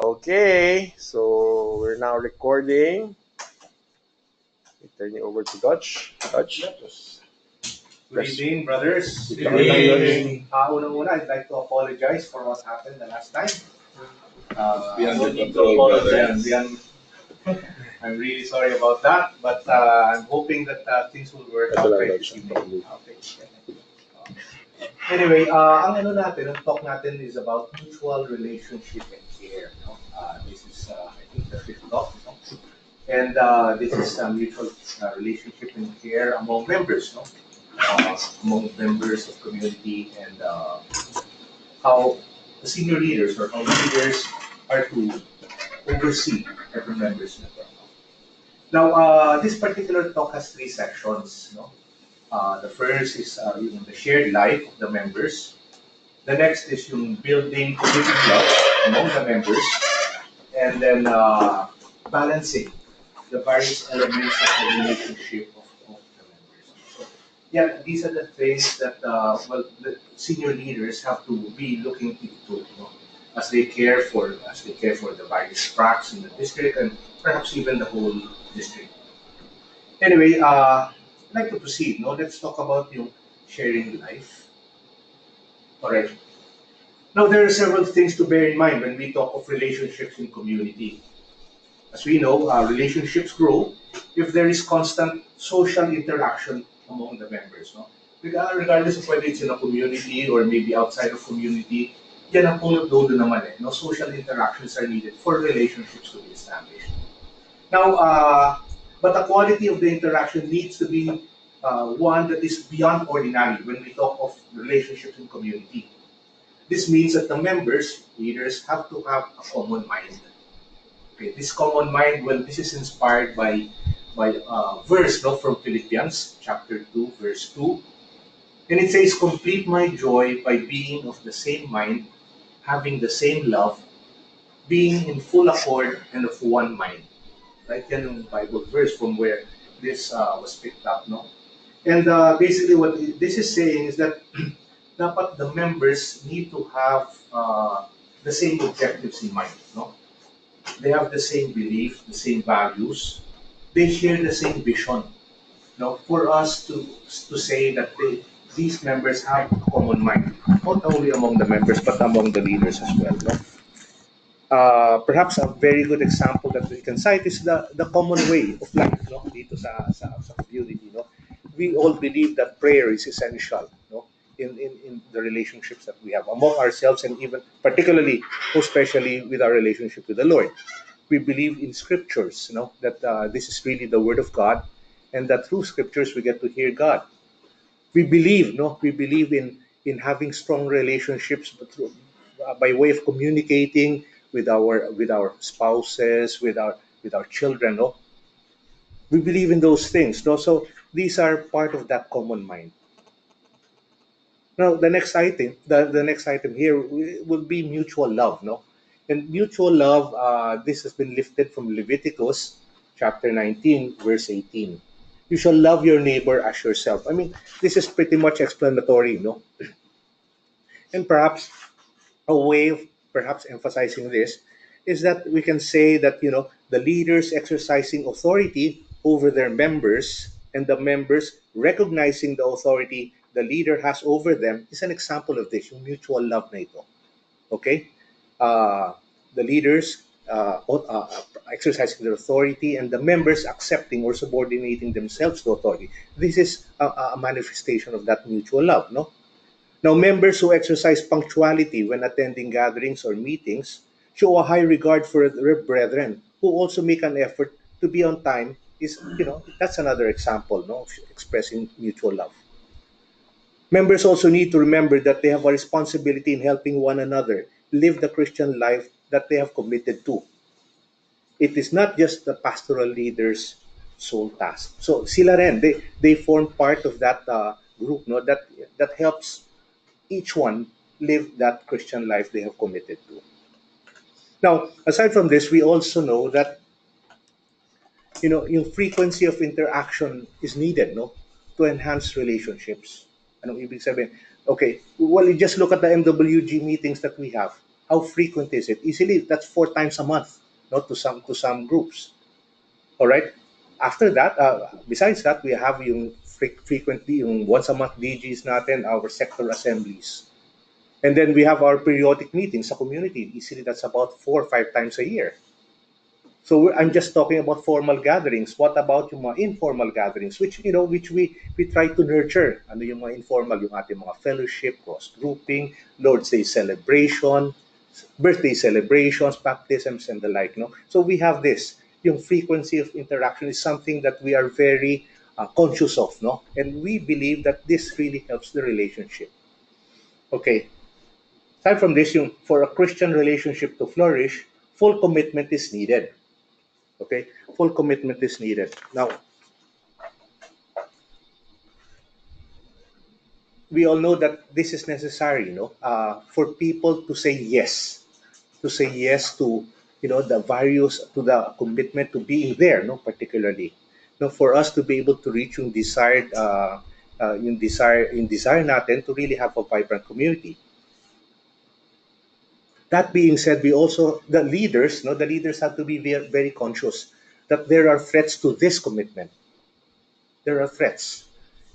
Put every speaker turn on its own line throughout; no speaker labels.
Okay, so we're now recording. I turn you over to Dodge. Dodge.
Good evening, brothers.
Good evening.
Unang-una, I'd like to apologize for what happened the last time.
Beyond
No need to
control,
apologize.
brother.
I'm really sorry about that, but I'm hoping that things will work out right this evening. Okay. Anyway, ang ano natin, ang talk natin is about mutual relationship and care. No? This is, I think, the fifth talk. No? And this is a mutual relationship and care among members, no? Among members of community, and how the senior leaders or how leaders are to oversee every members network. Now, this particular talk has three sections. No? The first is the shared life of the members. The next is yung building community love among the members. And then balancing the various elements of the relationship of the members. So, yeah, these are the things that the senior leaders have to be looking into, as they care for the various tracks in the district and perhaps even the whole district. Anyway, I'd like to proceed. No, let's talk about sharing life. All right. Now, there are several things to bear in mind when we talk of relationships in community. As we know, relationships grow if there is constant social interaction among the members. No? Regardless of whether it's in a community or maybe outside of community, yan ang punot dulo naman eh. No? Social interactions are needed for relationships to be established. Now, but the quality of the interaction needs to be one that is beyond ordinary when we talk of relationships in community. This means that the members, leaders, have to have a common mind. Okay, this common mind, well, this is inspired by verse from Philippians chapter 2, verse 2. And it says, complete my joy by being of the same mind, having the same love, being in full accord and of one mind. Right? Yan yung Bible verse from where this was picked up. No? And basically what this is saying is that dapat the members need to have the same objectives in mind. No? They have the same belief, the same values. They share the same vision. No? For us to say that these members have a common mind, not only among the members but among the leaders as well. No? Perhaps a very good example that we can cite is the common way of life, no? Dito sa community, no? We all believe that prayer is essential, no? In the relationships that we have among ourselves and even particularly, especially with our relationship with the Lord. We believe in scriptures, that this is really the word of God, and that through scriptures we get to hear God. We believe, we believe in having strong relationships, but through, by way of communicating with our spouses, with our children. No? We believe in those things. No? So these are part of that common mind. Now the next item, the next item here will be mutual love. No? And mutual love, this has been lifted from Leviticus chapter 19, verse 18. You shall love your neighbor as yourself. I mean, this is pretty much explanatory, no? And perhaps a way of perhaps emphasizing this is that we can say that the leaders exercising authority over their members and the members recognizing the authority the leader has over them is an example of this, yung mutual love na ito. Okay? The leaders exercising their authority and the members accepting or subordinating themselves to authority. This is a manifestation of that mutual love, no? Now, members who exercise punctuality when attending gatherings or meetings show a high regard for their brethren who also make an effort to be on time. That's another example, no, of expressing mutual love. Members also need to remember that they have a responsibility in helping one another live the Christian life that they have committed to. It is not just the pastoral leaders' sole task. So sila rin, they form part of that group, no, that helps each one live that Christian life they have committed to. Now, aside from this, we also know that yung frequency of interaction is needed, no, to enhance relationships. Anong ibig sabihin? Okay, well, you just look at the MWG meetings that we have. How frequent is it? Easily, that's 4 times a month, not to some groups. All right. After that, besides that, we have yung frequently yung once a month DGs natin, our sector assemblies. And then we have our periodic meetings sa community. Easily, that's about 4 or 5 times a year. So I'm just talking about formal gatherings. What about yung mga informal gatherings, which we try to nurture? Ano yung mga informal, yung ating mga fellowship, cross grouping, Lord's Day celebration, birthday celebrations, baptisms, and the like. No, so we have this. Yung frequency of interaction is something that we are very conscious of, no, and we believe that this really helps the relationship. Okay. Aside from this, for a Christian relationship to flourish, full commitment is needed. Okay, full commitment is needed. Now, we all know that this is necessary, for people to say yes to, the values, to the commitment to being there, no, particularly, for us to be able to reach yung desire natin to really have a vibrant community. That being said, the leaders have to be very, very conscious that there are threats to this commitment. There are threats.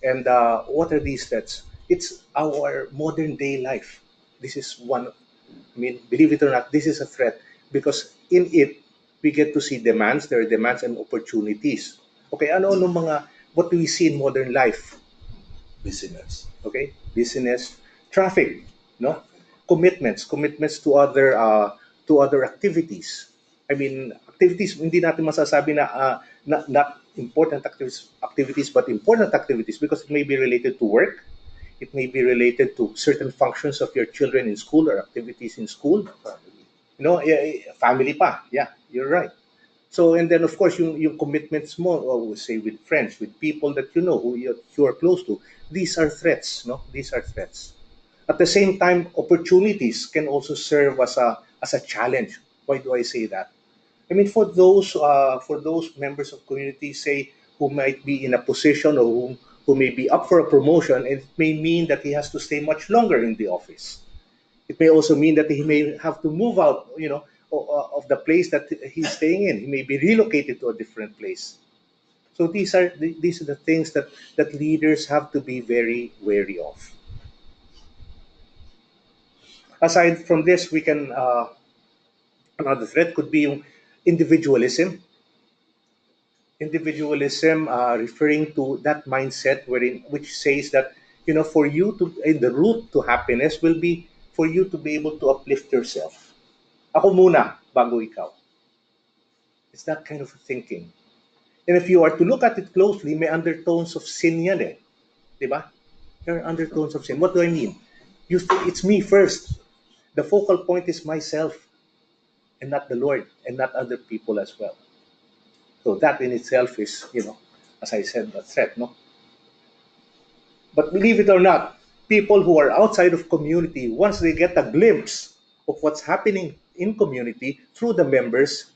And what are these threats? It's our modern day life. This is one, I mean, believe it or not, this is a threat because in it, we get to see demands. There are demands and opportunities. Okay, what do we see in modern life?
Business.
Okay, business, traffic, no, commitments to other activities. I mean, activities, hindi natin masasabi na not important activities, but important activities because it may be related to work, it may be related to certain functions of your children in school or activities in school. Family pa, yeah, you're right. So, and then of course yung commitments mo, or we say with friends, with people that who are close to. These are threats, no? These are threats. At the same time, opportunities can also serve as a challenge. Why do I say that? I mean, for those members of community, say, who might be in a position, or who may be up for a promotion, it may mean that he has to stay much longer in the office. It may also mean that he may have to move out, of the place that he's staying in. He may be relocated to a different place. So these are the things that leaders have to be very wary of. Aside from this, we can another threat could be yung individualism. Individualism, referring to that mindset which says that, for you to, the route to happiness will be for you to be able to uplift yourself. Ako muna bago ikaw. It's that kind of thinking. And if you are to look at it closely, may undertones of sin yan eh. Diba? There are undertones of sin. What do I mean? You think it's me first. The focal point is myself and not the Lord and not other people as well. So that in itself is, as I said, a threat, no? But believe it or not, people who are outside of community, once they get a glimpse of what's happening in community through the members,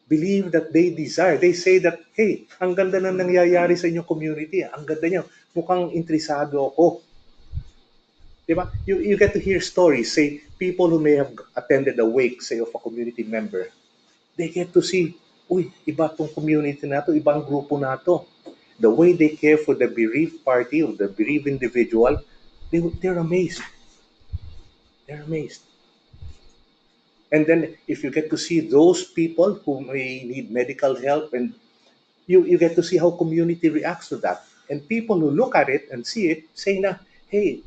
believe that they say that, hey, ang ganda na nangyayari sa inyong community. Ang ganda niya. Mukhang interesado ako. Diba? You get to hear stories, say, people who may have attended a wake, say, of a community member. They get to see, uy, iba tong community na to, ibang grupo na to. The way they care for the bereaved party or the bereaved individual, they're amazed. They're amazed. And then if you get to see those people who may need medical help, and you get to see how community reacts to that. And people who look at it and see it say na, hey,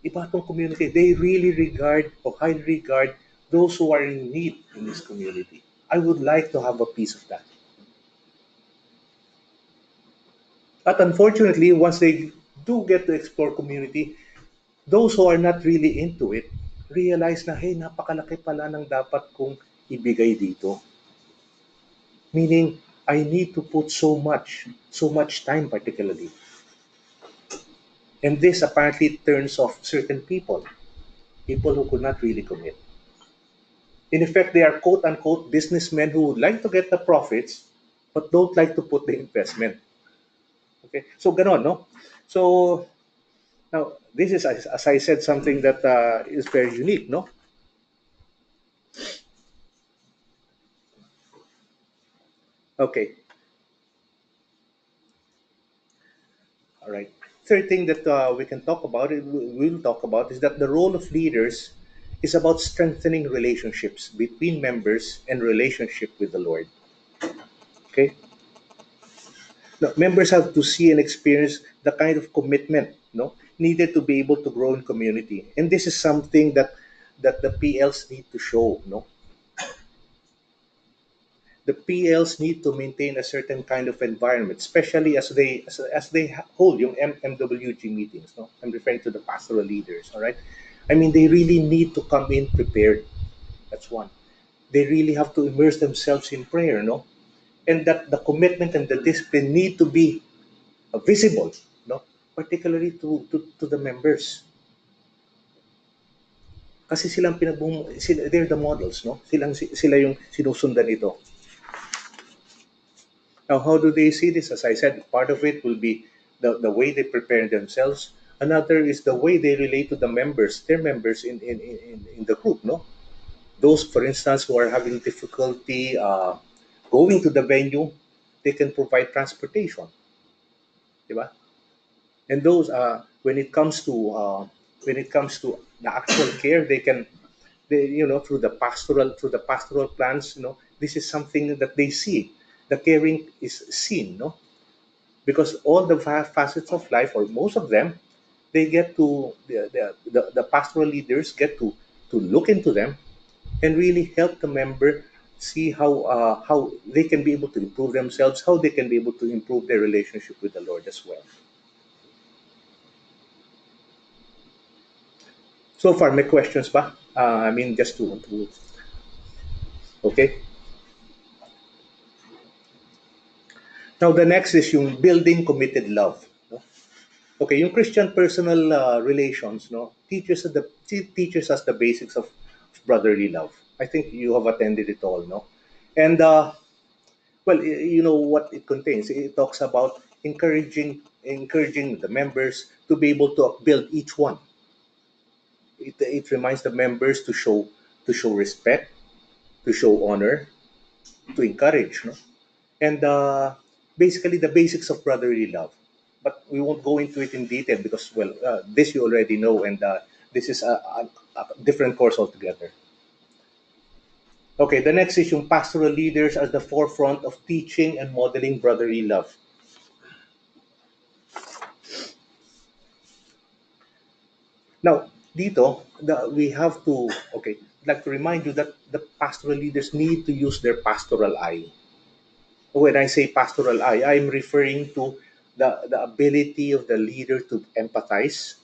iba tong community. They really regard or highly regard those who are in need in this community. I would like to have a piece of that. But unfortunately, once they do get to explore community, those who are not really into it realize na, hey, napakalaki pala ng dapat kong ibigay dito. Meaning, I need to put so much time particularly. And this apparently turns off certain people who could not really commit. In effect, they are quote unquote businessmen who would like to get the profits but don't like to put the investment. Okay, so ganon, no? So now this is, as I said, something that is very unique, no? Okay, all right. Third thing that we can talk about, we'll talk about, is that the role of leaders is about strengthening relationships between members and relationship with the Lord. Okay, now, members have to see and experience the kind of commitment, no, needed to be able to grow in community, and this is something that the PLs need to show. No, the PLs need to maintain a certain kind of environment, especially as they hold yung MWG meetings. No, I'm referring to the pastoral leaders. All right, I mean they really need to come in prepared. That's one. They really have to immerse themselves in prayer. No, and that the commitment and the discipline need to be visible. No, particularly to the members. Kasi silang they're the models, no? Sila yung sinusundan ito. Now, how do they see this? As I said, part of it will be the way they prepare themselves. Another is the way they relate to the members, their members in the group, no? Those, for instance, who are having difficulty going to the venue, they can provide transportation, di ba? And those, when it comes to the actual care, through the pastoral plans, this is something that they see. The caring is seen, no? Because all the facets of life, or most of them, they get to the pastoral leaders get to look into them and really help the member see how they can be able to improve themselves, how they can be able to improve their relationship with the Lord as well. So far, may questions pa? I mean, just to okay. Now, the next is yung building committed love. No? Okay, yung Christian personal relations, no, teaches us the basics of brotherly love. I think you have attended it all, no, and well, you know what it contains. It talks about encouraging the members to be able to upbuild each one. It reminds the members to show respect, to show honor, to encourage, no, and basically the basics of brotherly love. But we won't go into it in detail because, well, this you already know, and this is a different course altogether. Okay, the next is yung pastoral leaders at the forefront of teaching and modeling brotherly love. Now, dito, we have to, okay, I'd like to remind you that the pastoral leaders need to use their pastoral eye. When I say pastoral eye, I'm referring to the ability of the leader to empathize,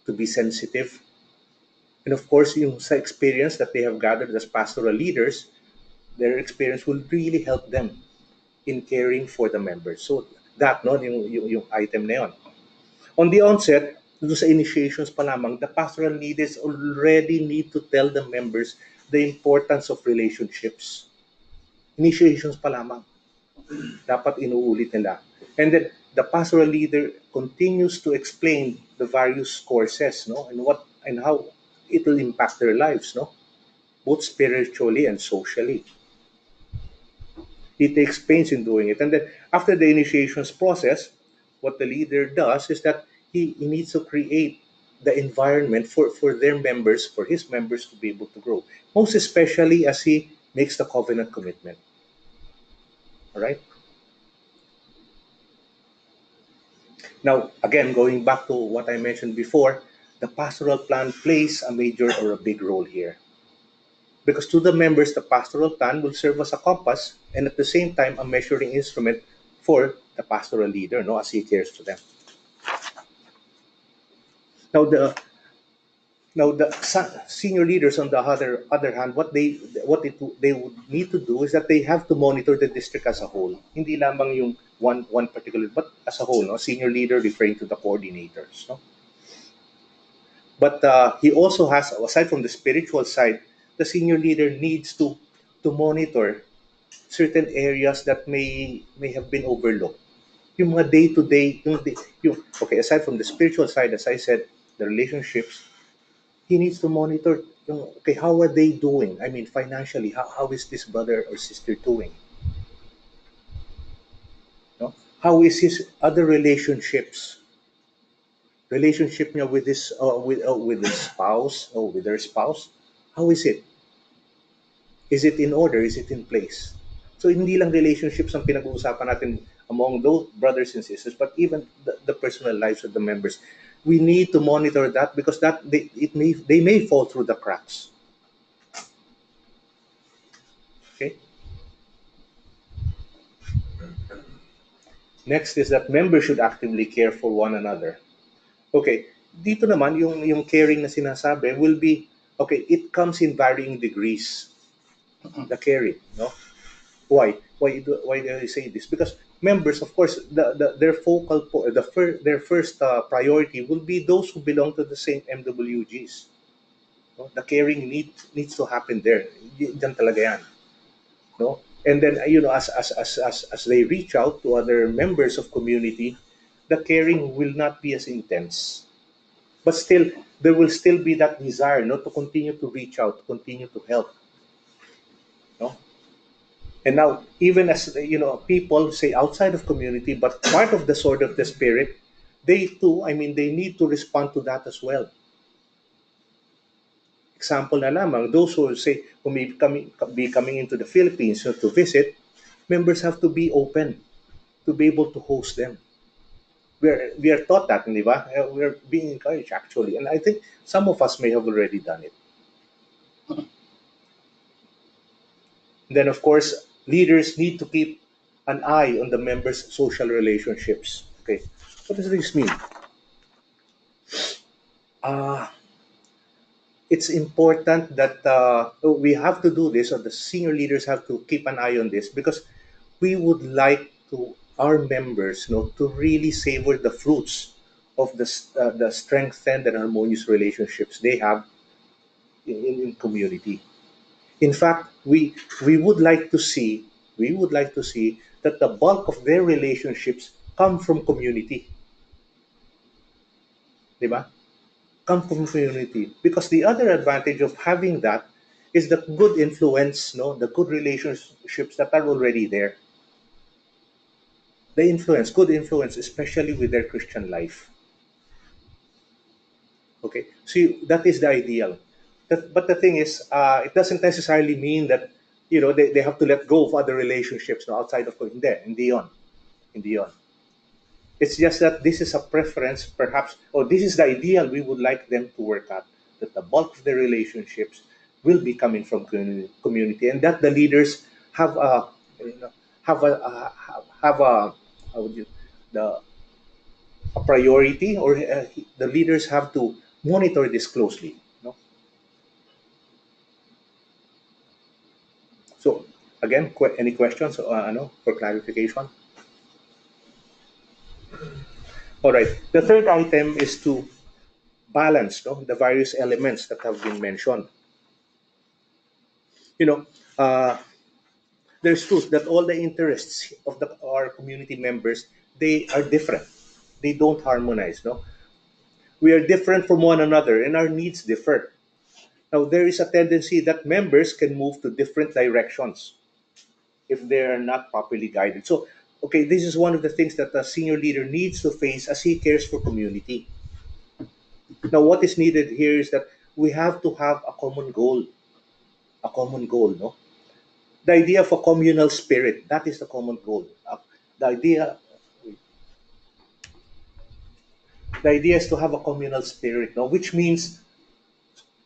to be sensitive, and of course, yung sa experience that they have gathered as pastoral leaders, their experience will really help them in caring for the members. So that, no, yung item na yun. On the onset, doon sa initiations pa lamang, the pastoral leaders already need to tell the members the importance of relationships. Initiations pa lamang. Dapat inuulit nila. And then the pastoral leader continues to explain the various courses, no, and how it will impact their lives, no, both spiritually and socially. He takes pains in doing it, and then after the initiations process, what the leader does is that he needs to create the environment for their members, for his members to be able to grow. Most especially as he makes the covenant commitment. All right. Now, again, going back to what I mentioned before, the pastoral plan plays a major or a big role here. Because to the members, the pastoral plan will serve as a compass and at the same time a measuring instrument for the pastoral leader, no, as he cares to them. Now, the senior leaders, on the other hand, they would need to do is that they have to monitor the district as a whole. Hindi lamang yung one particular, but as a whole, no? Senior leader referring to the coordinators, no? But he also has, aside from the spiritual side, the senior leader needs to monitor certain areas that may have been overlooked. Yung mga day to day, okay, aside from the spiritual side, as I said, the relationships, he needs to monitor okay, how are they doing? I mean, financially, how is this brother or sister doing?
How is his other relationship niya with his spouse or with her spouse? How is it? Is it in order? Is it in place? So hindi lang relationships ang pinag-uusapan natin among those brothers and sisters, but even the personal lives of the members. We need to monitor that because they may fall through the cracks. Okay. Next is that members should actively care for one another. Okay, dito naman yung caring na sinasabi will be okay, it comes in varying degrees. The caring, no? Why do I say this? Because members, of course, their their first priority will be those who belong to the same MWGs. No? The caring needs to happen there. Diyan talaga yan, no? And then as they reach out to other members of community, the caring will not be as intense. But still, there will still be that desire, no, to continue to reach out, to continue to help, no. And now, even as people say outside of community, but part of the sword of the spirit, they too, I mean, they need to respond to that as well. Example na lamang, those who say who may be coming into the Philippines to visit, members have to be open to be able to host them. We are taught that, di ba? We're being encouraged actually, and I think some of us may have already done it. Then, of course, leaders need to keep an eye on the members' social relationships. Okay, what does this mean? Uh, it's important that we have to do this, or the senior leaders have to keep an eye on this because we would like to our members, to really savor the fruits of the strengthened and harmonious relationships they have in community. In fact, we would like to see that the bulk of their relationships come from community, di ba? Come from community because the other advantage of having that is the good influence, no, the good relationships that are already there. The influence, good influence, especially with their Christian life. Okay, so that is the ideal. But the thing is, it doesn't necessarily mean that they have to let go of other relationships, no, outside of hindi yon, hindi yon. It's just that this is a preference, perhaps, or this is the ideal we would like them to work at. That the bulk of their relationships will be coming from community, and that the leaders have a you know, have a how would you the a priority, or the leaders have to monitor this closely. No? So again, any questions? For clarification. All right. The third item is to balance, no, the various elements that have been mentioned. You know, uh, there's truth that all the interests of our community members, they are different. They don't harmonize. No, we are different from one another, and our needs differ. Now, there is a tendency that members can move to different directions if they are not properly guided. So, okay, this is one of the things that a senior leader needs to face as he cares for community. Now, what is needed here is that we have to have a common goal, no? The idea of a communal spirit, that is the common goal. The idea, the idea is to have a communal spirit, no? Which means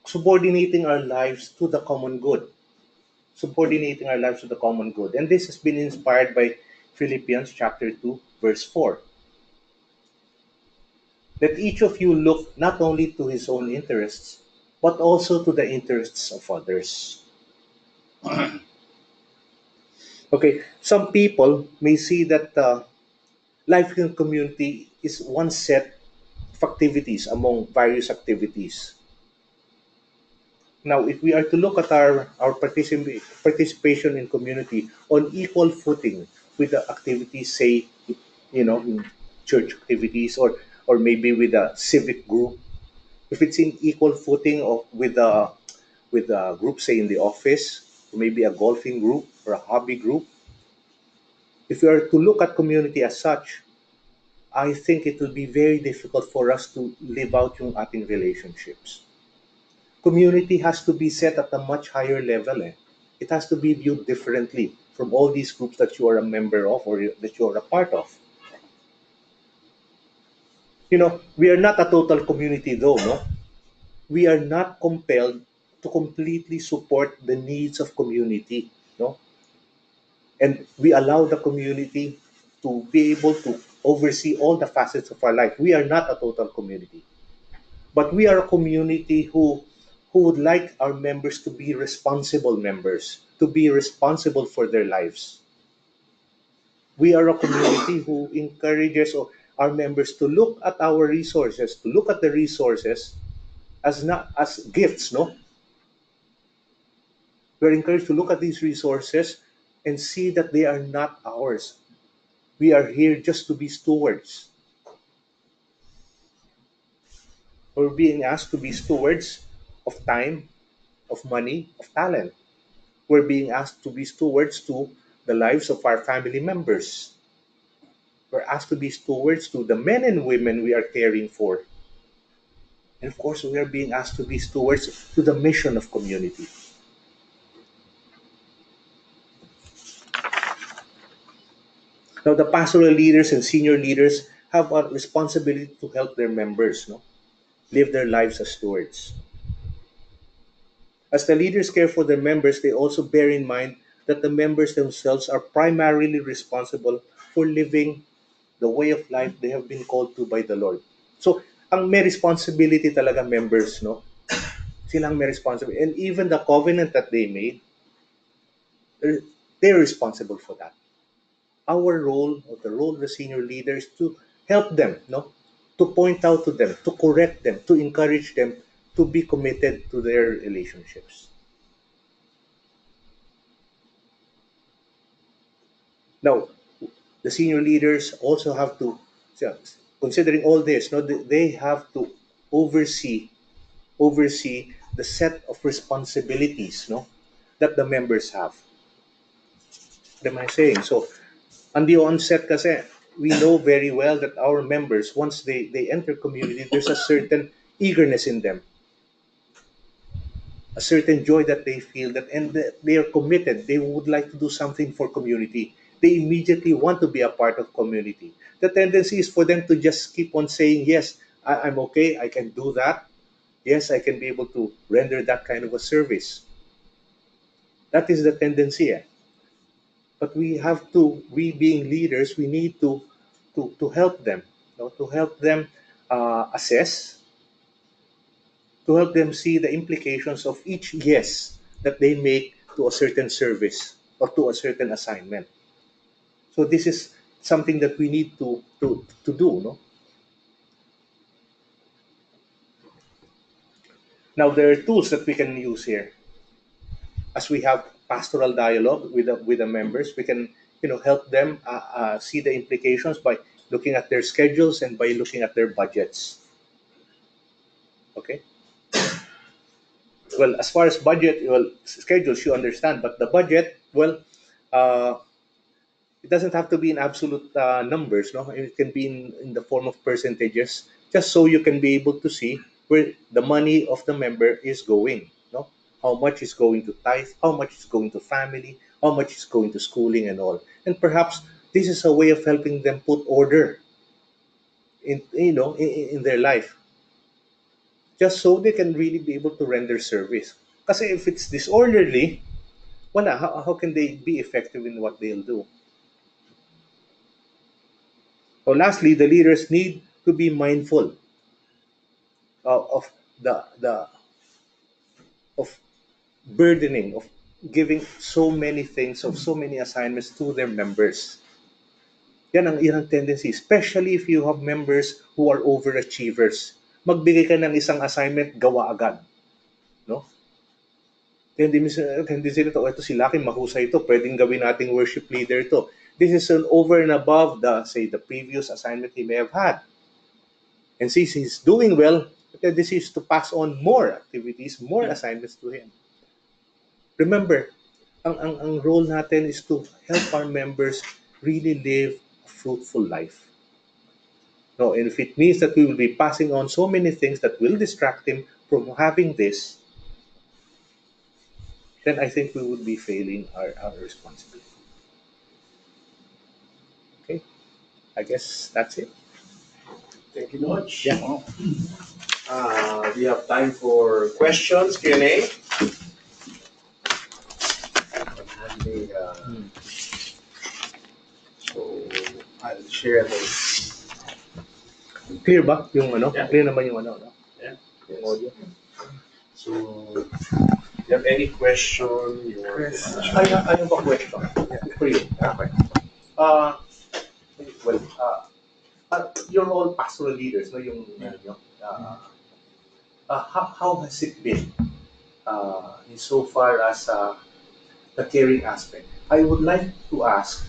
subordinating our lives to the common good. Subordinating our lives to the common good. And this has been inspired by Philippians chapter 2, verse 4. Let each of you look not only to his own interests, but also to the interests of others. Okay, some people may see that life in community is one set of activities among various activities. Now, if we are to look at our participation in community on equal footing with the activities, say, in church activities, or maybe with a civic group, if it's in equal footing with a group, say in the office, or maybe a golfing group or a hobby group, if we are to look at community as such, I think it will be very difficult for us to live out yung ating relationships. Community has to be set at a much higher level. Eh. It has to be viewed differently from all these groups that you are a member of or that you are a part of. We are not a total community though, no? We are not compelled to completely support the needs of community, no? And we allow the community to be able to oversee all the facets of our life. We are not a total community, but we are a community who would like our members to be responsible members, to be responsible for their lives. We are a community who encourages our members to look at our resources, to look at the resources as not as gifts, no? We're encouraged to look at these resources and see that they are not ours. We are here just to be stewards. We're being asked to be stewards of time, of money, of talent. We're being asked to be stewards to the lives of our family members. We're asked to be stewards to the men and women we are caring for. And of course, we are being asked to be stewards to the mission of community. Now, the pastoral leaders and senior leaders have a responsibility to help their members, no, live their lives as stewards. As the leaders care for their members, they also bear in mind that the members themselves are primarily responsible for living the way of life they have been called to by the Lord. So, ang may responsibility talaga members, no? Silang may responsibility. And even the covenant that they made, they're responsible for that. Our role, or the role of the senior leaders, to help them, no? To point out to them, to correct them, to encourage them to be committed to their relationships. Now, the senior leaders also have to, so, considering all this, no, they have to oversee the set of responsibilities, no, that the members have. What am I saying? So, on the onset kasi, we know very well that our members, once they enter community, there's a certain eagerness in them, a certain joy that they feel, that and they are committed. They would like to do something for community. They immediately want to be a part of community. The tendency is for them to just keep on saying, yes, I'm okay, I can do that. Yes, I can be able to render that kind of a service. That is the tendency. Eh? But we being leaders, we need to help them, to help them assess, to help them see the implications of each yes that they make to a certain service or to a certain assignment. So this is something that we need to do. No? Now there are tools that we can use here. As we have pastoral dialogue with the members, we can help them see the implications by looking at their schedules and by looking at their budgets. Okay. Well, as far as budget, well, schedules you understand, but the budget, well, uh, it doesn't have to be in absolute numbers. No, it can be in the form of percentages, just so you can be able to see where the money of the member is going. No, how much is going to tithe, how much is going to family, how much is going to schooling and all. And perhaps this is a way of helping them put order in their life, just so they can really be able to render service. Because if it's disorderly, wala, how can they be effective in what they'll do? So lastly, the leaders need to be mindful of the of burdening, of giving so many things, of so many assignments to their members. Yan ang tendency, especially if you have members who are overachievers. Magbigay ka ng isang assignment, gawa agad. No? Hindi sila to, ito si Lucky, mahusay ito, pwedeng gawin nating worship leader to. This is an over and above the previous assignment he may have had. And since he's doing well, the tendency is to pass on more activities, more assignments to him. Remember, ang role natin is to help our members really live a fruitful life. No, and if it means that we will be passing on so many things that will distract him from having this, then I think we would be failing our responsibility. Okay, I guess that's it.
Thank you much.
Yeah.
Wow.
We have time for questions, Q&A. So I'll share those.
Clear ba yung ano?
Yeah.
Clear naman yung ano, no?
Yeah.
Yung audio.
So, if you have any question, you want to ask?
Ano ba question? For you.
Okay.
Uh, well, you're all pastoral leaders, no? Yung, how has it been in so far as the caring aspect? I would like to ask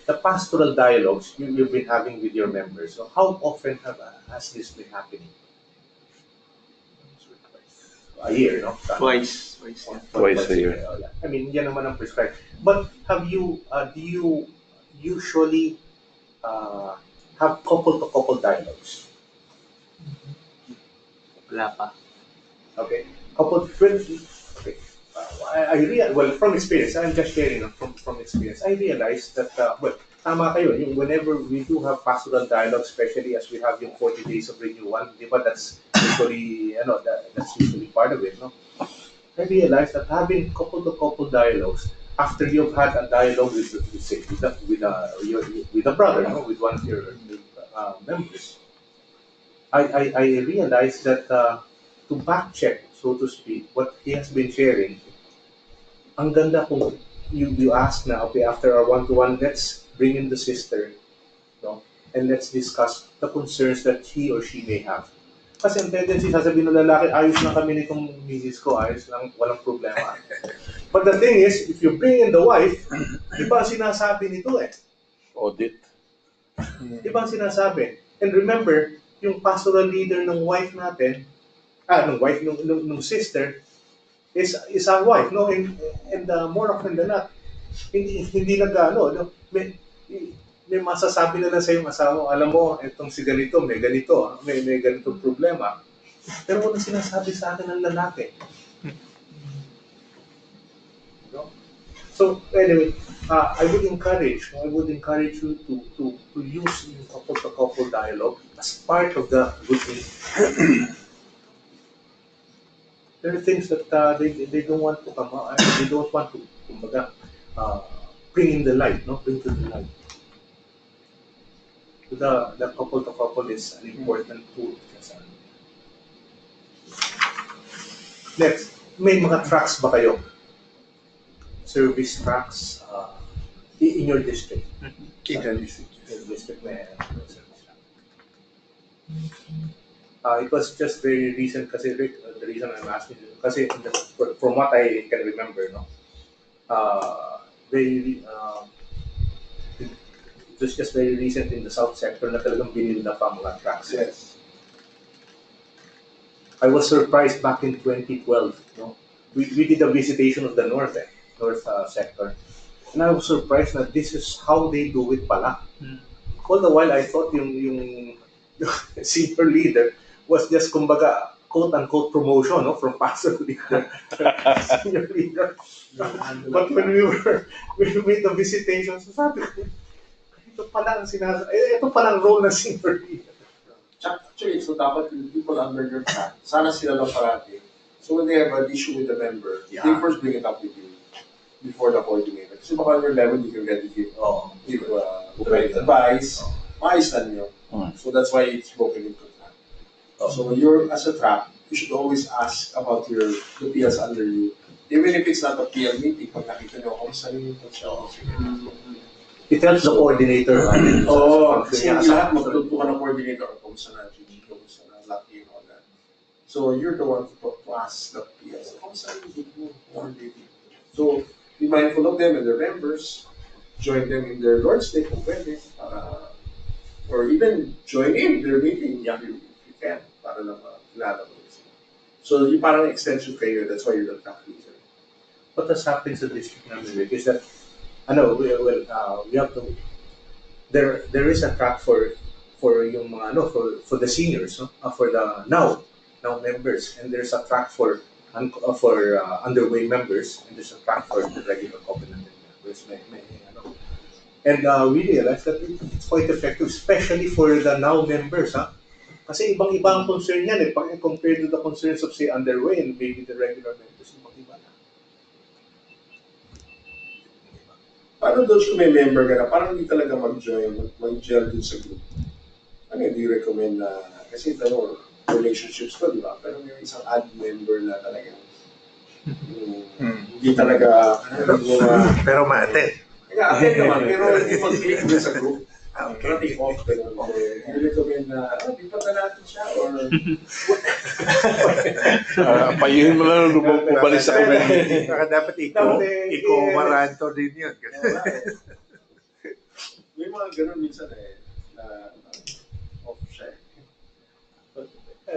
the pastoral dialogues you've been having with your members. So how often has this been happening? A year, no?
Twice.
Twice a year. I mean, yan naman ang prescribed. But do you usually have couple-to-couple dialogues?
Wala pa.
Okay. Okay. Well, from experience, I'm just sharing from experience. I realized that, tama kayo, yung whenever we do have pastoral dialogue, especially as we have yung 40 days of renewal, di ba, that's usually part of it, no? I realized that having couple-to-couple dialogues, after you've had a dialogue with a brother, no, with one of your members, I realized that to back check, so to speak, what he has been sharing, ang ganda kung you ask na, okay, after our one-to-one, let's bring in the sister, no, and let's discuss the concerns that he or she may have. Kasi ang tendency, sasabihin ng lalaki, ayos na kami nitong misis ko, ayos lang, walang problema. But the thing is, if you bring in the wife, di ba ang sinasabi nito eh?
Audit.
Di ba ang sinasabi? And remember, yung pastoral leader ng wife natin, nung sister, is our wife, no? And more often than not, hindi may masasabi na lang sa iyong asawa, alam mo, itong si ganito, may ganitong problema. Pero walang sinasabi sa akin ng lalaki. No? So, anyway, I would encourage you to use yung couple-to-couple dialogue as part of the good thing. There are things that they don't want to come out, they don't want to bring in the light, no? Bring to the light. The couple-to-couple is an important tool. Next, may mga tracks ba kayo? Service tracks in your district? In your district may service track. It was just very recent kasi Rick, the reason I'm asking you, kasi from what I can remember, no, it was just very recent in the south sector na talagang binil na pa mga tracks.
Yes.
I was surprised back in 2012. No, we did a visitation of the north sector, and I was surprised that this is how they do it pala. All the while I thought yung senior leader was just kumbaga quote-unquote promotion, no, from pastor leader, senior leader. But when we made the visitation, so sabi ko, ito pala ang role ng senior leader.
Actually, so dapat yung people under your track, sana sila lang parati. So when they have an issue with the member, they first bring it up with you before the coordinator. Kasi baka on your level, you can get give the right advice, maayos na niyo. So that's why it's broken into track. So you're, as a track, you should always ask about the PLs under you. Even if it's not a PL meeting, pag nakita nyo, kamusta rin yung siya?
It helps the coordinator.
Kasi lahat magtuto ka ng coordinator, kamusta na GD, kamusta na Lucky, and all that. So you're the one to ask the PLs, kamusta rin yung coordinator? So be mindful of them and their members, join them in their Lord's Day kung pwede, or even join in their meeting if you can, para lang kilala mo sila. So yung parang extension kayo, that's why you're the track leader.
What has happened sa district namin, Rick, is that We have to, there is a track for yung mga for the seniors, no? For the now members, and there's a track underway members, and there's a track for the regular covenanted members. And we realize that it's quite effective, especially for the now members, ha? Kasi ibang-iba ang concern yan eh. Pag compared to the concerns of say underway and maybe the regular members, ibang-iba na.
Paano doon kung may member ka na, parang hindi talaga mag-gel din sa group? Ano hindi recommend na, kasi relationships ko, di ba? Pero may isang odd member na talaga. Hindi talaga,
Pero ma-attend.
attend naman, pero hindi mag-click din sa group. Pero take off, pero hindi recommend na, di pa na natin siya, or...
Payuhin mo lang ubalik sa community. Baka dapat iko-maranto din yun.
May mga ganun minsan na off siya.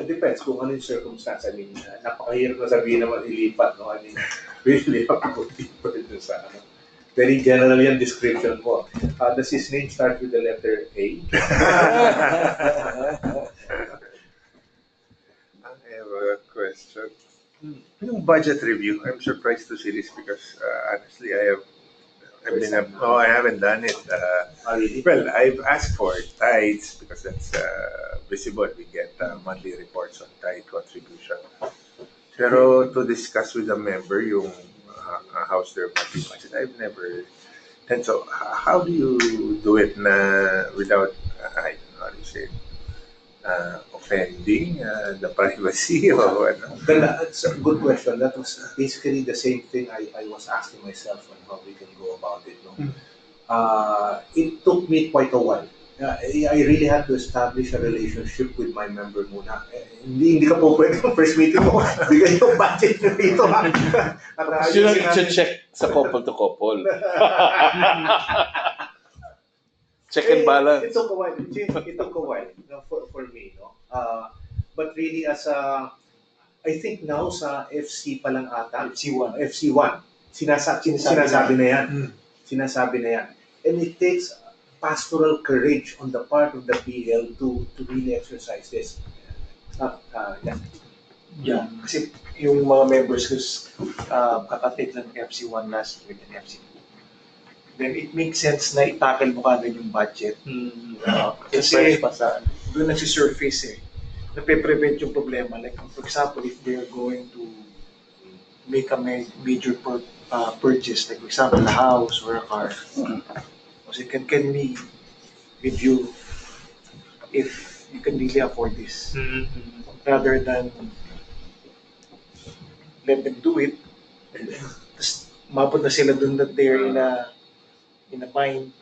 Depends kung ano yung circumstance. I mean, napakahirap na sabihin naman ilipat, no? I mean, really napakahirap dun sa very general yung description mo. Does his name start with the letter A?
I have a question. Yung budget review, I'm surprised to see this because honestly, I haven't done it.
Really?
Well, I've asked for tithes because that's visible. We get monthly reports on tithe contribution. Pero to discuss with a member yung how's their monthly budget, I've never. And so, how do you do it na without, I don't know how to say it, offending the privacy or ano?
That's a good question. That was basically the same thing I was asking myself on how we can go about it. No? It took me quite a while. I really had to establish a relationship with my member muna. Hindi ka po pwede yung first meeting mo. Bigay yung budget nyo dito.
Yun ang check sa couple to couple. Check and balance.
It took a while. It took a while for me. No? But really, I think now sa FC pa lang ata. FC1. Sinasabi na yan. Sinasabi na yan. And it takes pastoral courage on the part of the PL to really exercise this.
Yeah, kasi yung mga members ko kakatake lang ng FC1 last week and FC2. Then it makes sense na itakil mo kagad yung budget. Kasi doon nagsisurface nape-prevent yung problema. Like for example, if they're going to make a major purchase, like for example, a house or a car, so can we review if you can really afford this rather than let them do it. Tapos mabot na sila dun that they're in a bind,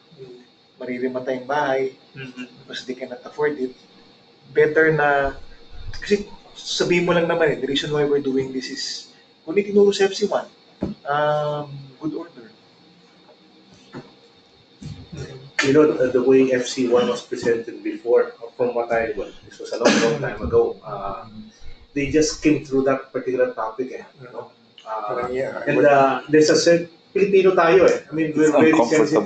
maririmata yung bahay because they cannot afford it. Better na, kasi sabihin mo lang naman the reason why we're doing this is kung itinuro sa FC1, good order.
You know, the way FC1 was presented before, from what this was a long time ago, they just came through that particular topic, you know. And there's a certain, Pilipino tayo I mean, we're very sensitive.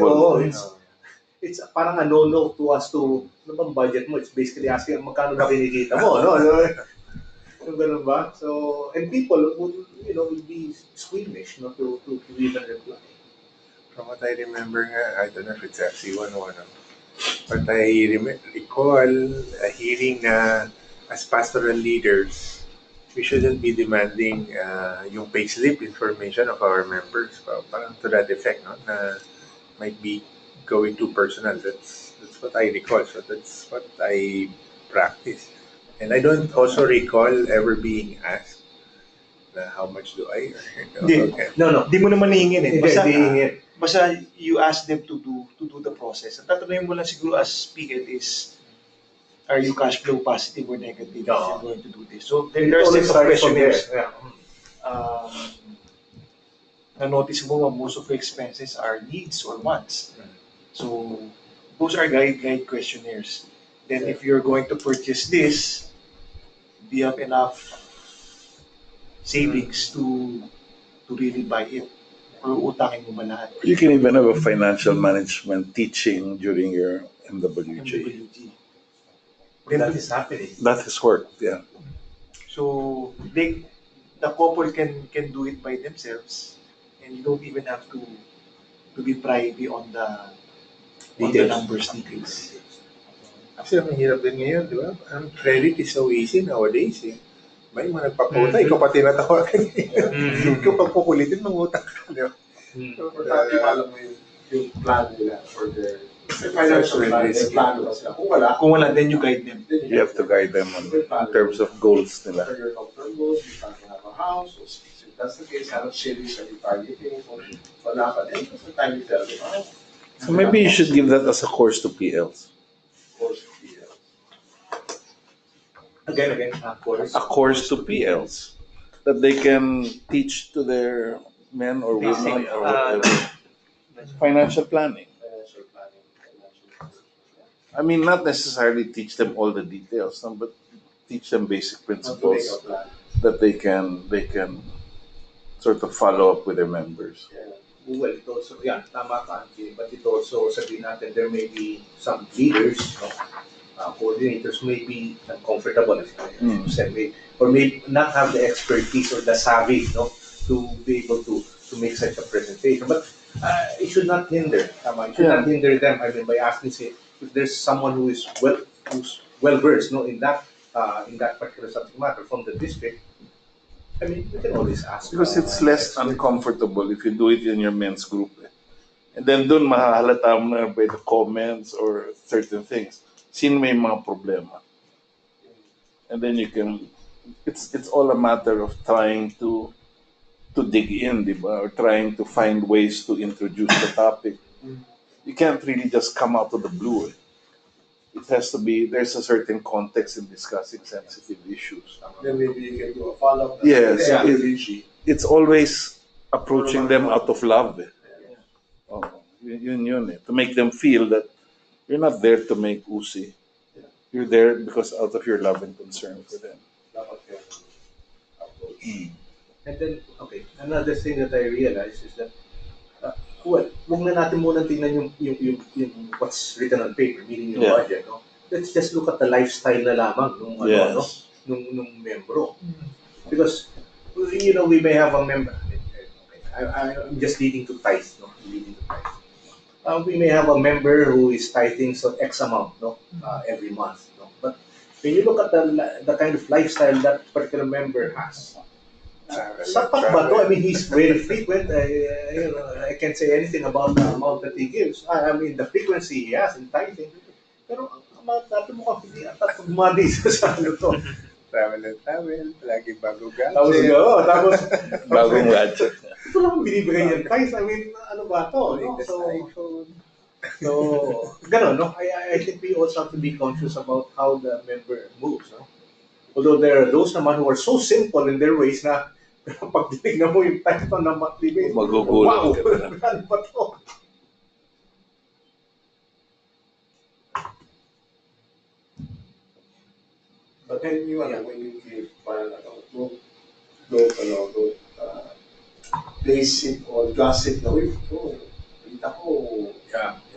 It's parang a no-no to us to, ano bang budget mo? It's basically asking, magkano ba kinikita mo, no? Yung ganun ba? So, and people would be squeamish, to even reply.
From what I remember I don't know if it's FC1 or ano, but I recall a hearing as pastoral leaders, we shouldn't be demanding yung payslip information of our members. Parang to that effect, no? Na might be going too personal. That's what I recall. So that's what I practice. And I don't also recall ever being asked na how much do I earn.
Okay. No. Di mo naman hihingin Basta you ask them to do the process. Ang tatanungin mo lang siguro as PL is, are you cash flow positive or negative if you're going to do this? So there are set of questionnaires. Na-notice mo most of your expenses are needs or wants. So those are guide questionnaires. Then if you're going to purchase this, do you have enough savings to really buy it? Or utangin mo ba lahat?
You can even have a financial management teaching during your MWG.
MWG. Then
That is happening.
That has worked, yeah.
So the couple can do it by themselves, and you don't even have to be privy on the
Details.
numbers details.
Kasi ang hirap din ngayon, di ba? Ang credit is so easy nowadays eh. May mga nagpapunta, ikaw pa tinatawagan niya. Ikaw pagpukulitin, mangutang ka. Di ba?
Importante alam mo yung plan nila for their financial plan. May plano ba sila?
Kung wala, then you guide them.
You have to guide them in terms of goals nila.
For your long-term goals, you plan to have a house. So if that's the case, have savings and you targeting. Wala ka din. Kasi time you tell them,
So maybe you should give that as a course to PLs.
of course, yeah.
Again,
A course to PLs that they can teach to their men or women or whatever. Financial planning.
Financial planning.
I mean, not necessarily teach them all the details, no, but teach them basic
How to make
principles
a plan.
that they can sort of follow up with their members.
Yeah.
well, it also, yeah, tama ka, Angie, but it also, sabihin natin, there may be some leaders, no? Coordinators may be uncomfortable, as you said, or may not have the expertise or the savvy, no, to be able to make such a presentation. But it should not hinder, tama, it should not hinder them. I mean, by asking, say, if there's someone who's well versed, no, in that particular subject matter from the district, I mean, we can always ask.
Because it's less uncomfortable if you do it in your men's group. And then dun mahahalata mo na by the comments or certain things. Sino may mga problema. And then you can, it's all a matter of trying to dig in, di ba? Or trying to find ways to introduce the topic. You can't really just come out of the blue. It has to be, there's a certain context in discussing sensitive issues.
Then maybe you can do a follow-up.
Yes,
Yeah.
it's always approaching them out of love. Oh, yun eh. To make them feel that you're not there to make usi. You're there because out of your love and concern for them.
Dapat yan. Approach.
And then, okay, another thing that I realized is that, well, huwag na natin muna tingnan yung what's written on paper, meaning yung budget, no? Let's just look at the lifestyle na lamang nung nung membro. Because, you know, we may have a member, I'm just leading to tithe, no? Leading to tithe. We may have a member who is tithing so X amount, no, every month, no. But when you look at the kind of lifestyle that particular member has, sapat ba to? I mean, he's very frequent. You know, I can't say anything about the amount that he gives. I mean, the frequency he has in tithing. Pero ang amount natin mo kasi hindi ata tumadi sa ano to.
Travel and travel, lagi bago
Tapos,
gadget.
tapos
Bagong gadget.
ito lang binibigay niyan tithe. I mean, ano ba to? No?
Latest iPhone.
So, ganun, no? I think we also have to be conscious about how the member moves, no? Although there are those naman who are so simple in their ways na pag tinignan mo yung title ng monthly base,
Magugulat
wow!
ka na.
Ano ba to?
But then you, when you give parang don't basic or gossip na, uy, kita ko,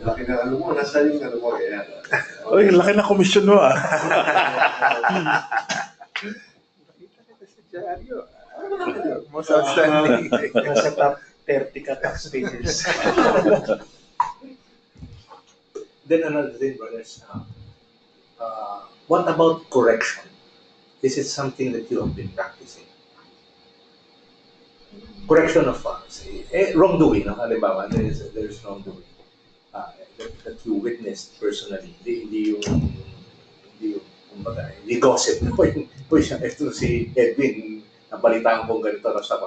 laki na ano mo, nasa yung ano mo, yan.
Uy, laki na komisyon mo ah.
Nakita kita sa dyaryo. Most outstanding.
Nasa top 30 ka taxpayers.
Then another thing, brothers, what about correction? This is something that you have been practicing. Correction of say, wrongdoing, no? Halimbawa, there is wrongdoing that you witnessed personally. Hindi gossip. Uy, ito si Edwin, nabalitaan kong ganito na sa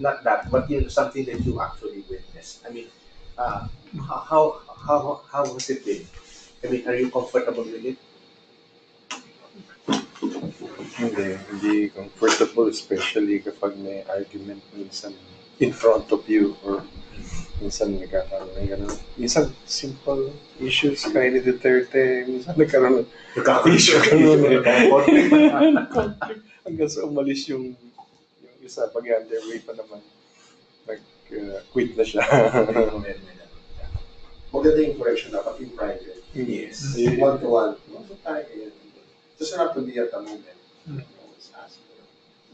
not that, but something that you actually witnessed. I mean, how has it been? I mean, are you comfortable with it?
Hindi comfortable, especially kapag may argument minsan in front of you or minsan nagkakaroon ng gano'n. Minsan simple issues, kaya ni Duterte, minsan nagkaroon ng issue gano'n. Hanggang sa umalis yung isa, pag underway pa naman, quit na siya.
Maganda yung correction dapat in private.
Yes.
One-to-one. So tayo ganyan. Doesn't have to be at the moment. Always ask.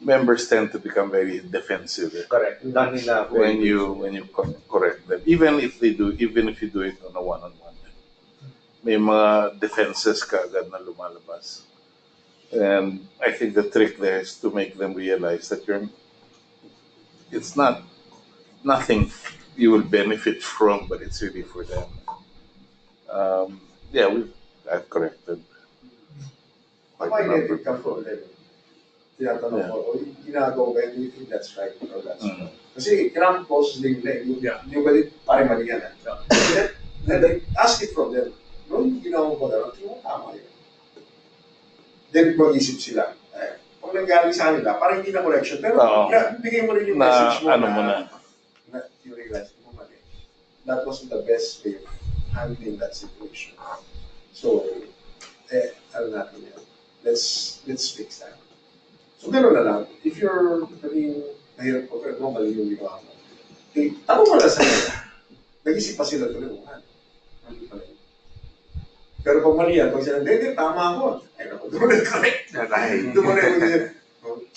Members tend to become very defensive
Correct. Done nila
when you correct them. Even if you do it on a one-on-one. May mga defenses ka agad na lumalabas. And I think the trick there is to make them realize that it's not nothing you will benefit from, but it's really for them. Yeah, I've corrected.
Ako ay edit ka from them. Tinatanong ko, o ginagawa ba, do you think that's right or that's wrong? Kasi kailangan process din nila. Yung balik, parang mali yan. Ask it from them. No, yung ginawa ko na, tama yun. Then mag-isip sila. Pag nanggaling sa kanila, parang hindi na correction. Pero bigay mo rin yung message mo na you realize mo mali. That wasn't the best way of handling that situation. So, ano natin yan. Let's fix that. So, gano'n na lang. If you're mahirap ko, pero mali yung ginawa mo. Tanong mo na sa kanila. Nag-isip pa sila tulungan. Mali pala yun. Pero pag mali yan, pag sila, hindi, tama ako. Ay, naku, doon na correct. Doon na correct.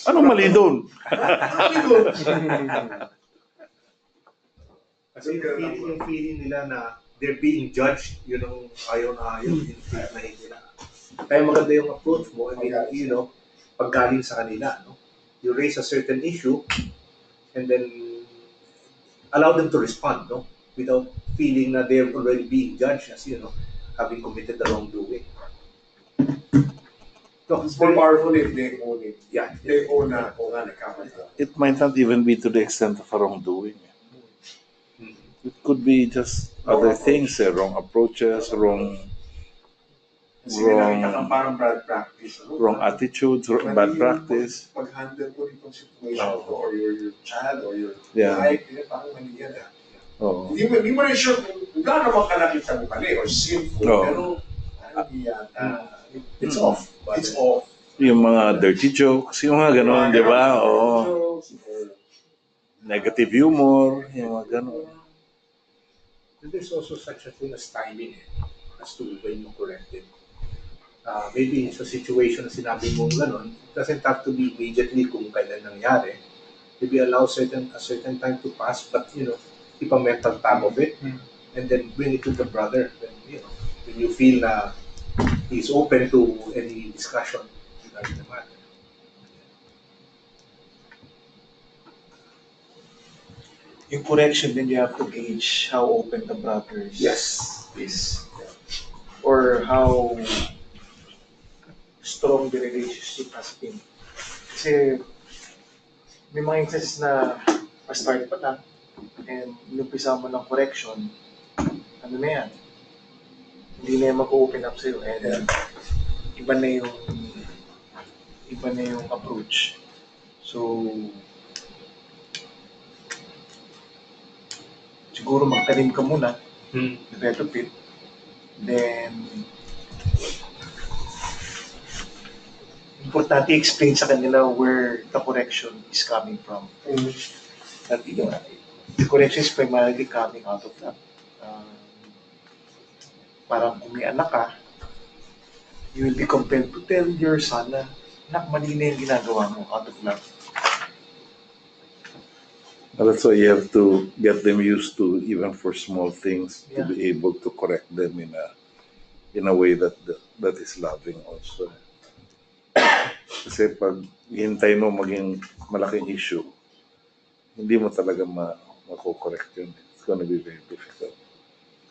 Anong mali doon?
Mali doon.
Kasi yung feeling nila na they're being judged, yun ang ayaw na yung feel na hindi na. Kaya maganda yung approach mo, I mean, paggaling sa kanila, no? You raise a certain issue and then allow them to respond, no? Without feeling na they're already being judged as, having committed the wrongdoing. No,
It's more powerful if they own it.
yeah.
They own na, nagkamali.
It might not even be to the extent of a wrongdoing. It could be just other things, wrong approaches, wrong
parang bad practice.
attitudes, bad practice.
Pag-handle mo itong situation or your child or your
Yeah.
wife, parang mali yan.
Oh.
Hindi mo rin sure kung gaano naman ka nakita mo mali or sinful, pero parang hindi yata. It's off. It's off.
Yung mga dirty jokes, yung mga ganon, di ba? Oo.
Jokes or
Negative humor, yung mga ganon.
And there's also such a thing as timing as to when you correct it. Maybe sa situation na sinabi mo gano'n, it doesn't have to be immediately kung kailan nangyari. Maybe allow a certain time to pass, but keep a mental tab of it, and then bring it to the brother. When you feel na he's open to any discussion regarding the matter.
Yung correction, then you have to gauge how open the brother is. Or how strong the relationship has been. Kasi may mga instances na pa-start pa lang and inumpisa mo ng correction, ano na yan? Hindi na yan mag-open up sa'yo and iba na yung approach. So, siguro magtanim ka muna, develop it, then importante explain sa kanila where the correction is coming from. That the correction is primarily coming out of that. Parang kung may anak ka, you will be compelled to tell your son na, anak, mali na yung ginagawa mo out of love.
That's why you have to get them used to, even for small things, to be able to correct them in a way that is loving also. Kasi pag hintay mo maging malaking issue, hindi mo talaga mako-correct yun. It's gonna be very difficult.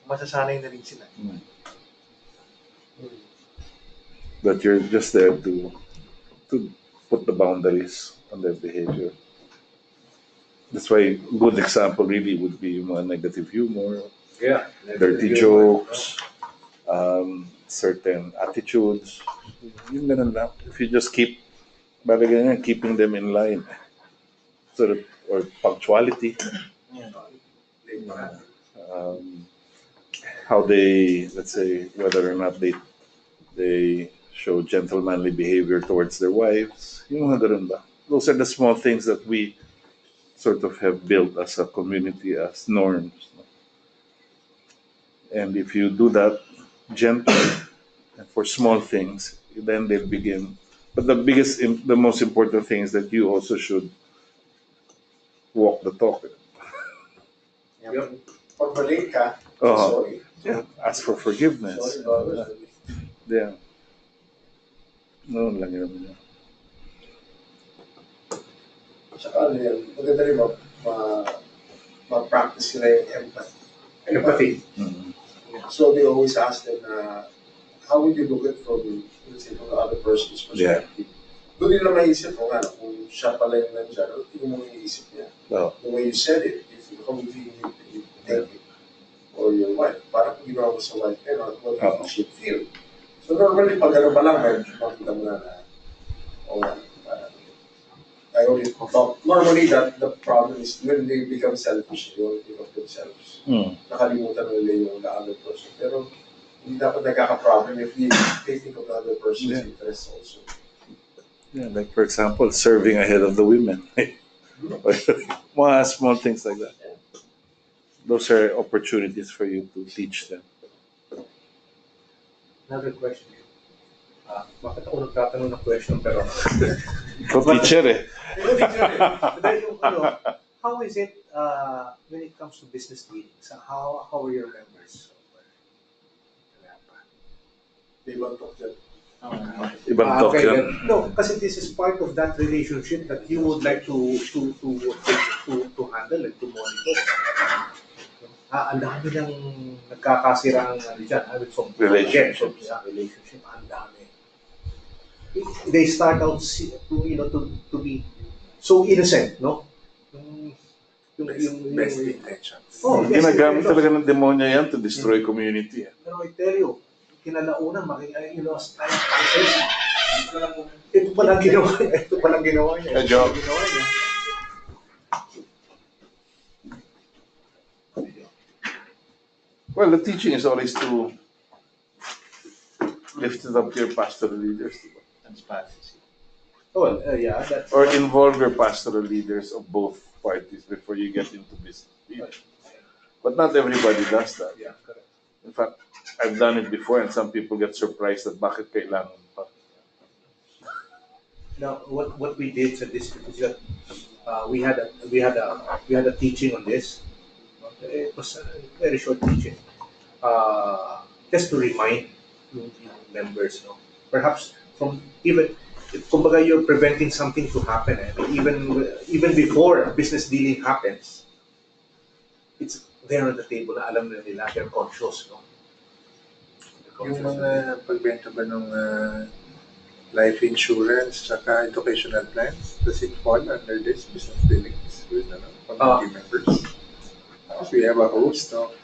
Masasanay na rin sila.
But you're just there to put the boundaries on their behavior. That's why a good example really would be yung mga negative humor, dirty jokes, certain attitudes. Yung ganun lang. If you just keeping them in line. Or punctuality. How they, let's say, whether or not they show gentlemanly behavior towards their wives. Yung mga ganun ba? Those are the small things that we sort of have built as a community as norms. And if you do that gently and for small things, then they'll begin. But the most important thing is that you also should walk the talk.
Yep. Pag mali ka,
Oh,
sorry.
yeah. Ask for forgiveness.
Sorry, brother.
Yeah. No, lang yun.
Tsaka ano yan, maganda rin ma-practice nila yung empathy.
Empathy.
Mhm.
So they always ask them, how would you look at from, let's say, from the other person's perspective? Doon nila maisip mo nga, kung siya pala yung nandyan, ano mo iniisip niya?
Oh.
The way you said it, if you come with you take it, or your wife, parang kung ginawa mo sa wife, what you should feel. So normally, pag ano pa lang, makita mo na I only thought, normally that the problem is when they become selfish, they only think of themselves. Nakalimutan nila yung the other person. Pero hindi dapat nagkaka-problem if they think of the other person's interests also.
Yeah, like for example, serving ahead of the women. Mga small things like that. Those are opportunities for you to teach them.
Another question. Bakit ako nagtatanong ng question pero
Ikaw teacher eh.
How is it when it comes to business dealings? How are your members?
They want to talk them.
Ibang talk
Okay,
yan.
no, kasi this is part of that relationship that you would like to handle and to monitor. Ang dami ng nagkakasirang dyan,
Relationship.
Relationship, ang dami. They start out to be so innocent, no?
Best intentions.
Ginagamit talaga ng demonyo yan to destroy community.
Pero I tell you, kinalaunan, ito palang ginawa niya.
Joke. Well, the teaching is always to lift it up to your pastoral leaders.
Transparency.
Well, yeah, that's
Or involve your pastoral leaders of both parties before you get into business. But not everybody does that.
yeah, correct.
In fact, I've done it before and some people get surprised that bakit kailangan pa.
Now, what we did sa district is that we had a teaching on this. It was a very short teaching, just to remind yung members, no. Perhaps from even, kumbaga you're preventing something to happen. Even before business dealing happens, it's there on the table. Na alam na nila, they're conscious, no.
Yung mga pagbenta ba ng life insurance tsaka educational plans, does it fall under this business dealings with community members? Because we have a host of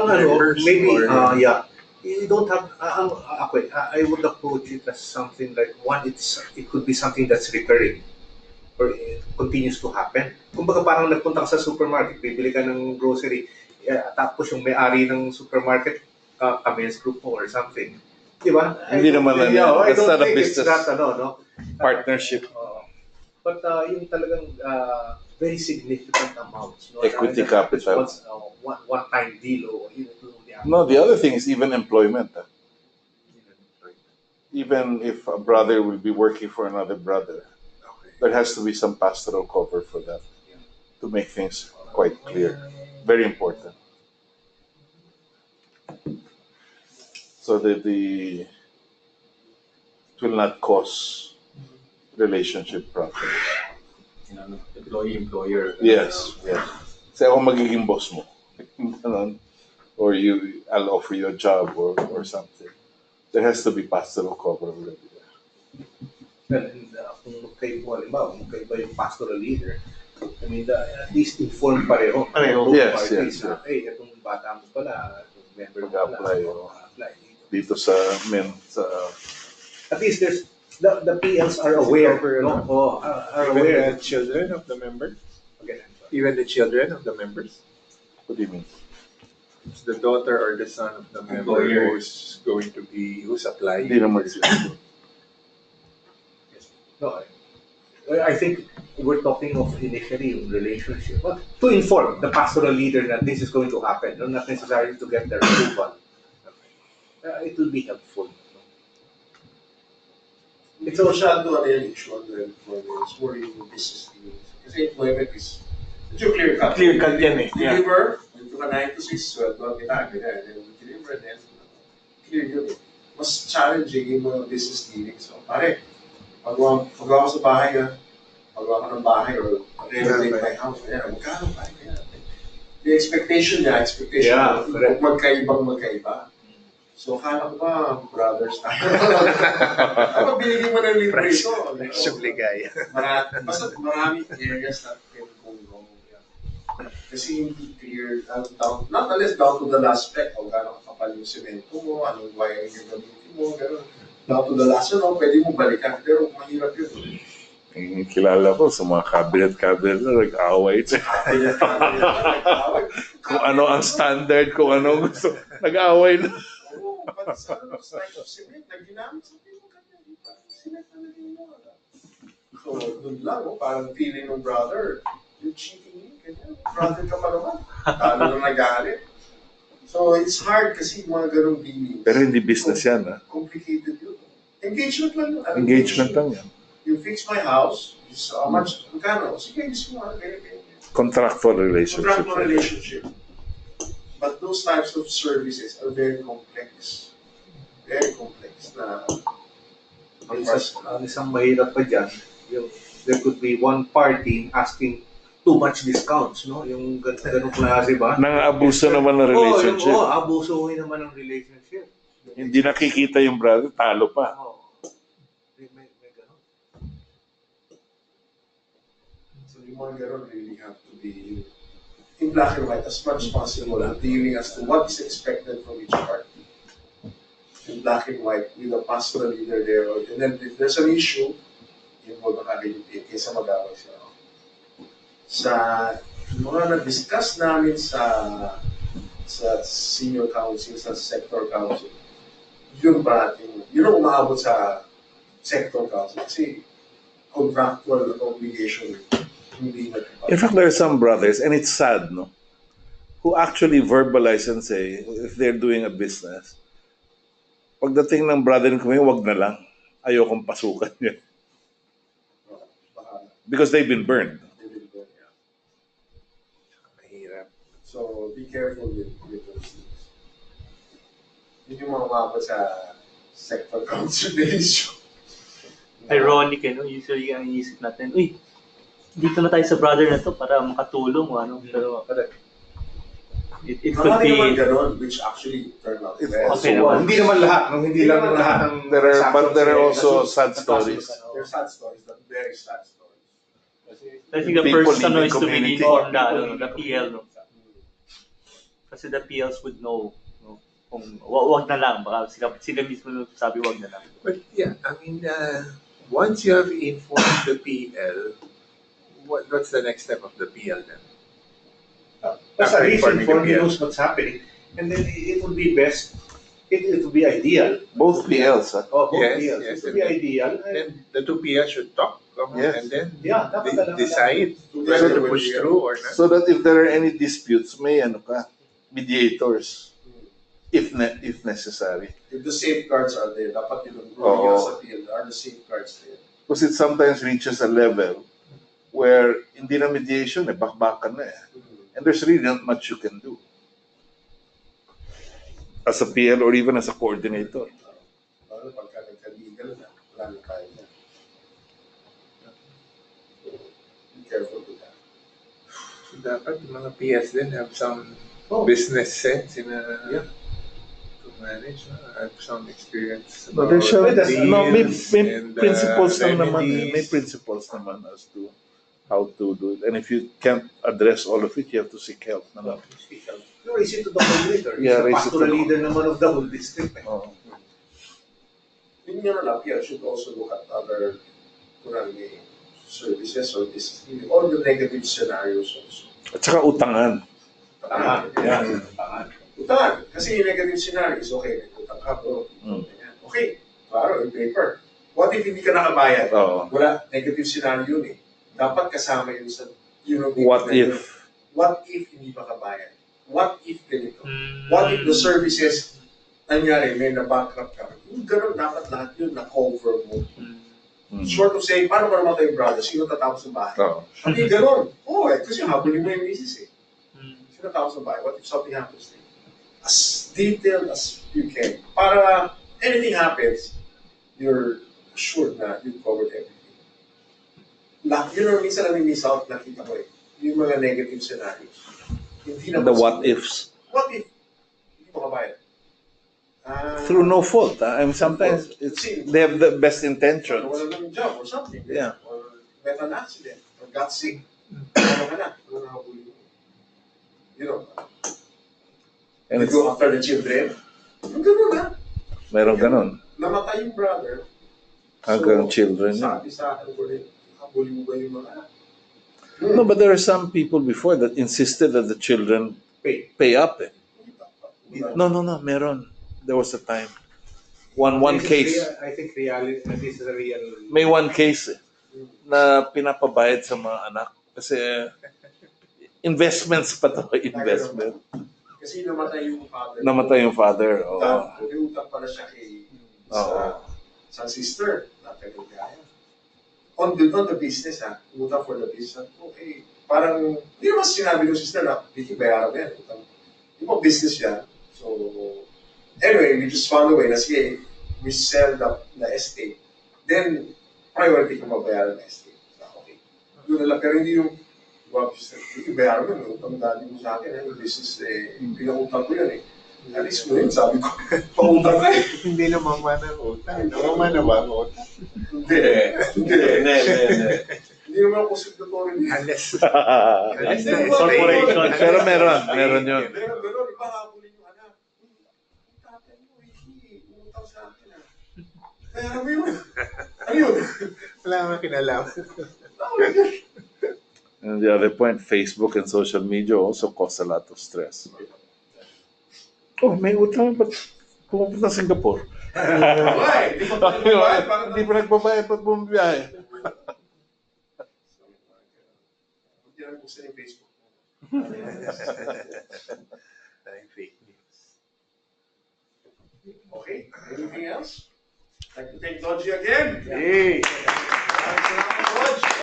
members.
Maybe, yeah. You don't have, I would approach it as something like, one, it could be something that's recurring or it continues to happen. Kumbaga parang nagpunta ka sa supermarket, bibili ka ng grocery, tapos yung may-ari ng supermarket, kamen's group mo or something. Di ba?
Hindi naman lang yan.
I
That's
don't
not a
think it's
business
that, no?
partnership.
But yung talagang very significant amounts. No?
Equity capital.
One-time deal or
No, the other thing is even employment. Even if a brother will be working for another brother, there has to be some pastoral cover for that to make things quite clear. Very important. So that it will not cause relationship problems.
Employee-employer.
Yes, yes. Kasi ako magiging boss mo. Or I'll offer you a job or something. There has to be pastoral cover already there.
Well, and kung magkaiba yung pastoral leader, I mean, at least informed pareho. Both
Yes,
parties
yes,
na, hey, itong bata mo pala, itong member mo
Mag-apply,
pala, apply
dito sa men, sa
at least there's the PLs are aware, no? Are
Even
aware.
the children of the members?
Okay, I'm sorry.
Even the children of the members?
what do you mean?
It's the daughter or the son of the member
Employer.
who's applying.
Hindi naman sila.
No, I think we're talking of initially yung relationship, but to inform the pastoral leader that this is going to happen, no, not necessarily to get their approval. It will be helpful.
It's masyado ano yan, issue on the employment. It's more yung business dealings. Kasi employment is, medyo clear cut.
Clear cut yan eh. Yeah.
Deliver, ito ka 9 to 6, 12, well, kita, and then we deliver, and then clear yun eh. Mas challenging yung mga business dealings. So, pare, pagawa ko sa bahay, pagawa ko ng bahay, or renovate my house, ayan, magkano ba? The expectation niya,
Yeah, correct.
magkaiba. So, kala ko ba, brothers tayo? Dapat binigyan mo ng libre ito.
Presyong ligaya.
Basta maraming areas na can go wrong. Kasi hindi clear, down, not unless down to the last spec, o gano'ng kapal yung semento mo, anong wiring yung gamitin mo, gano'n. Down to the last, pwede mo balikan, pero mahirap yun.
Yung kilala ko sa mga cabinet na nag-away. Kung ano ang standard, kung ano gusto, nag-away na.
Oo, pati sa slice of cement na ginamit sa mo kanya, di ba? Cement na naging mo. So, dun lang, parang feeling ng brother, you're cheating me, kanya, brother ka pa naman. Talo na nagalit. So, it's hard kasi mga ganong dealings.
Pero hindi business yan, ha?
Complicated yun. Engagement lang yun.
Engagement lang yan.
You fix my house, is how much, magkano? Sige, gusto mo,
Contractual relationship.
contractual relationship. But those types of services are very complex. Very complex na
Ang isang mahirap pa dyan, there could be one party asking too much discounts, no? Yung ganung klase ba?
Nang-abuso naman ng relationship.
Abusuhin naman ng relationship.
Hindi nakikita yung brother, talo pa.
May ganun.
So yung mga ganun really have to be in black and white as much as possible and dealing as to what is expected from each party. In black and white with a pastoral leader there. And then if there's an issue, involve na kagad yung PA kaysa mag-away siya. Sa mga na-discuss namin sa senior council, sa sector council, yun parating, yun ang umaabot sa sector council kasi contractual obligation hindi
In fact, there are some brothers, and it's sad, no? Who actually verbalize and say, if they're doing a business, pagdating ng brother ko, wag na lang. Ayokong pasukan yun. Because they've been burned.
Mahirap. So, be careful with those things. Hindi mo umabot sa sector council na issue.
Ironic, no? Usually, ang iisip natin, uy, dito na tayo sa brother na to para makatulong, ano? Pero, it could
Marami naman
be...
ganun, which actually turned out well.
Okay naman.
Hindi naman lahat, no? Hindi lang lahat ng
But there are also sad stories.
There are sad stories, but very sad stories.
I think the
People
first
in the
is to really
community.
inform the PL, no? Kasi the PLs would know, no? Kung wag na lang, baka sila mismo sabi wag na lang.
But yeah, I mean, once you have informed the PL, what's the next step of the PL then?
Basta
After
he's
informing
informed, he
the PL.
knows what's happening. And then it would be best, it would be ideal.
Both PLs, ha?
Both
Yes,
PLs.
yes,
It would be
and
ideal.
Then the two PL should talk,
Yes.
and then
Yeah, dapat talaga.
decide whether to push through or not.
So that if there are any disputes, may mediators, if necessary.
If the safeguards are there, dapat yung
Oo.
sa PL, are the safeguards there?
Because it sometimes reaches a level where hindi na mediation, bakbakan na eh. And there's really not much you can do. As a PL or even as a coordinator.
Lalo pagka nagka-legal na, wala na tayo na. Be careful with that.
So dapat yung mga PS din have some
Oh.
business sense in
Yeah.
to manage. Have some experience.
No, there should,
about
may
deals and,
principles lang naman eh. May
remedies.
principles naman as to how to do it. And if you can't address all of it, you have to seek help naman.
You raise it to the whole leader.
Yeah,
He's the
raise it to
pastoral
the-
leader naman of the whole district.
Oh.
Hindi naman lang, PL should also look at other services or business, all the negative scenarios also.
At saka utangan.
Utangan. Kasi yung negative scenario is okay, utang ka bro. Okay, klaro, in paper. What if hindi ka nakabayad?
Oo.
Wala, negative scenario yun eh. dapat kasama yun sa,
What if?
What if hindi makabayad? What if ganito?
Mm.
What if the services, nangyari, may na-bankrupt ka? Yung ganun, dapat lahat yun na-cover mo. Short of saying, paano ka naman kayo brother? Sino tatapos ng bahay?
Oo.
Hindi ganun. Oo kasi habulin mo yung misis eh. Sino tatapos ng bahay? What if something happens to you? As detailed as you can. Para anything happens, you're assured na you've covered everything. Minsan nami-miss out, nakita ko eh. Yung mga negative scenarios. Hindi na
The what ifs.
What if? Hindi mo kabayad.
Through no fault. I mean, sometimes they have the best intentions.
Wala nang job or something.
Yeah.
Or met an accident. Or got sick. Ano ka na? Ano na nakabuli mo?
And
You
it's,
go after the children. Yung ganun na.
meron ganon.
Namatay yung brother.
Hanggang children. Yeah.
Sabi sa akin ko rin, habuli mo ba yung mga
No, but there are some people before that insisted that the children pay up. Eh. No, meron. There was a time. One case.
I think reality, this is a real.
May one case na pinapabayad sa mga anak. Kasi investments pa to. Investment.
Kasi namatay yung father.
Namatay yung father. Oo.
Utang pala siya kay
Oo.
sa sister. Natin yung kaya. On the business utang for the business. Okay. Parang, hindi naman sinabi ng sister na, hindi bayaran mo yan. Di ba business yan? So, anyway, we just found a way na sige, we sell the estate. Then, priority kung mabayaran na estate. So, okay. Doon na lang, pero hindi yung, hindi bayaran mo yun. Utang dati mo sa akin. Yung business, pinakutang ko yun eh. At least mo yun, sabi ko, pangutang ka eh.
Hindi naman ng utang. Naman na ba ang utang?
Hindi. Hindi naman ako signatory niya.
Unless
Corporation.
Pero meron yun.
Pero gano'n, iba habulin yung anak. Yung tatay mo, hindi, umutang sa akin Kaya ano yun? Ano yun?
wala naman kinalaman.
And the other point, Facebook and social media also cause a lot of stress. Oh, may utang, ba't pumunta sa Singapore?
Why?
Hindi pa nagbabayad, ba't bumabiyahe?
Hindi namin gusto yung Facebook.
Fake news.
Okay, anything else? I'd like to thank Dojie again.
Hey!